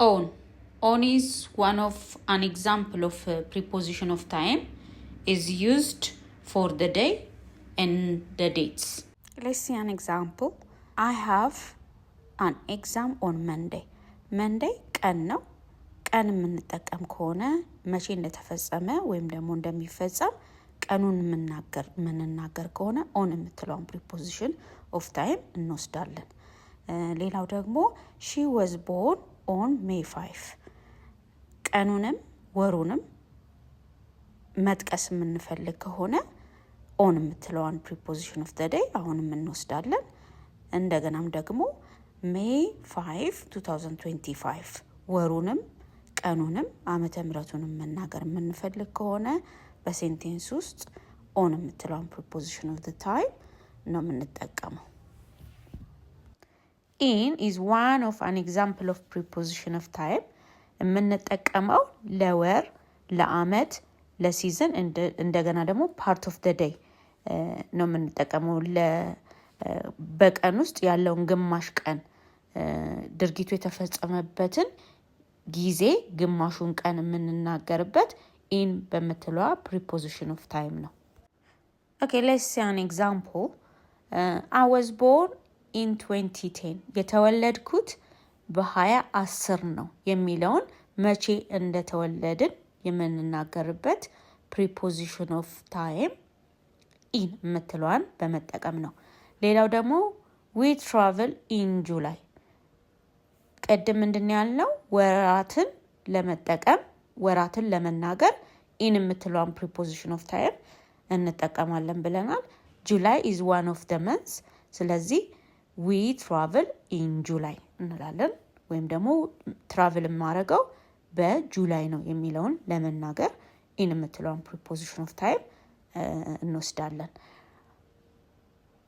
On. On is one of an example of a preposition of time is used for the day and the dates. Let's see an example. I have an exam on Monday. Monday ቀን ነው። ቀን የምንጠቀም ከሆነ መቼ እንደተፈጸመ ወይም ደግሞ እንደሚፈጸም ቀኑን የምንናገር ከሆነ on የምትለውን preposition of time እንወስዳለን። ሌላው ደግሞ she was born on May 5. ቀኑንም ወሩንም መጥቀስ የምንፈልግ ከሆነ on የምትለውን preposition of the day አሁንም እንወስዳለን። እንደገናም ደግሞ May 5 2025 ወሩንም ቀኑንም ዓመተ ምህረቱንም መናገር የምንፈልግ ከሆነ በሴንቴንስ ውስጥ on የምትለውን preposition of the time ነው የምንጠቀመው። in is one of an example of preposition of time የምንጠቀመው ለወር ለዓመት ለሲዝን እንደገና ደግሞ part of the day ነው የምንጠቀመው በቀን ውስጥ ያለውን ግማሽ ቀን ድርጊቱ የተፈጸመበትን ጊዜ ግማሹን ቀን የምንናገርበት in በምትለዋ preposition of time ነው። Okay, let's see an example. I was born in 2010. የተወለድኩት በ2010 ነው የሚለውን መቼ እንደተወለድን የምንናገርበት preposition of time in የምትለዋን በመጠቀም ነው። ሌላው ደግሞ we travel in July. ቀደም ምንድን ያልነው ወራትን ለመጠቀም ወራትን ለመናገር in የምትለዋን preposition of time እንጠቀማለን ብለናል። July is one of the months. ስለዚህ we travel in July እንላለን ወይም ደግሞ travel ማረገው በጁላይ ነው የሚለውን ለመናገር in የምትለዋን preposition of time እንወስዳለን።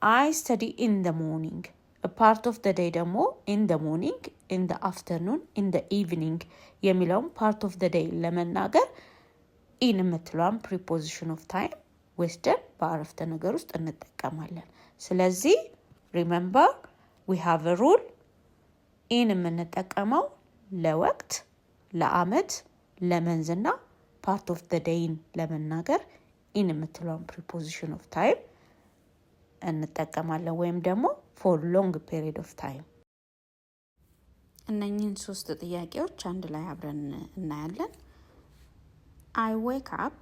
I study in the morning. A part of the day ደግሞ in the morning, in the afternoon, in the evening የሚለውን part of the day ለመናገር in የምትለዋን preposition of time ወስደን በአረፍተ ነገር ውስጥ እንጠቀማለን። ስለዚህ remember we have a rule. in የምንጠቀመው ለወቅት ለዓመት ለመንዝና part of the day ለመናገር in የምትለዋን preposition of time እንጠቀማለን ወይም ደግሞ for long period of time። እነኚህን ሶስት ጥያቄዎች አንድ ላይ አብረን እናያለን። I wake up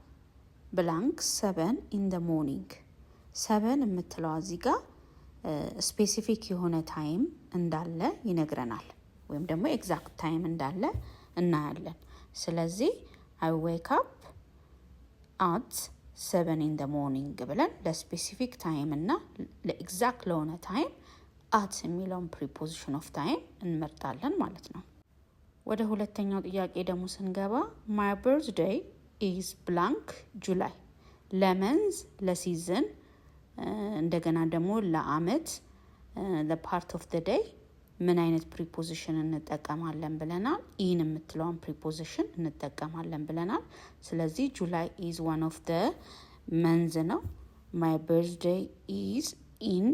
blank 7 in the morning. 7 የምትለዋ እዚህ ጋር ስፔሲፊክ የሆነ ታይም እንዳለ ይነግረናል ወይም ደግሞ ኤግዛክት ታይም እንዳለ እናያለን። ስለዚህ I wake up at 7 in the morning ብለን ለስፔሲፊክ ታይም እና ለኤግዛክት ለሆነ ታይም at የሚለውን preposition of time እንመርጣለን ማለት ነው። ወደ ሁለተኛው ጥያቄ ደግሞ ስንገባ my birthday is blank July. ለመንዝ ለሲዝን እንደገና ደግሞ ለዓመት ለፓርት ኦፍ the day ምን አይነት preposition እንጠቀማለን ብለናል? in የምትለውን preposition እንጠቀማለን ብለናል። ስለዚህ July is one of the months ነው። my birthday is in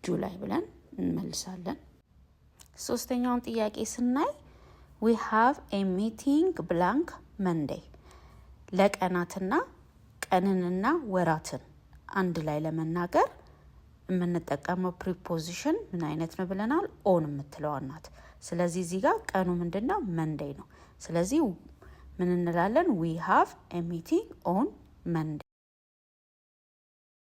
July ብለን እንመልሳለን። ሶስተኛውን ጥያቄ ስናይ we have a meeting blank Monday. ለቀናትና ቀንንና ወራትን አንድ ላይ ለመናገር የምንጠቀመው preposition ምን አይነት ነው ብለናል? on የምትለዋ ናት። ስለዚህ እዚህ ጋር ቀኑ ምንድነው? Monday ነው። ስለዚህ ምን እንላለን? we have a meeting on Monday.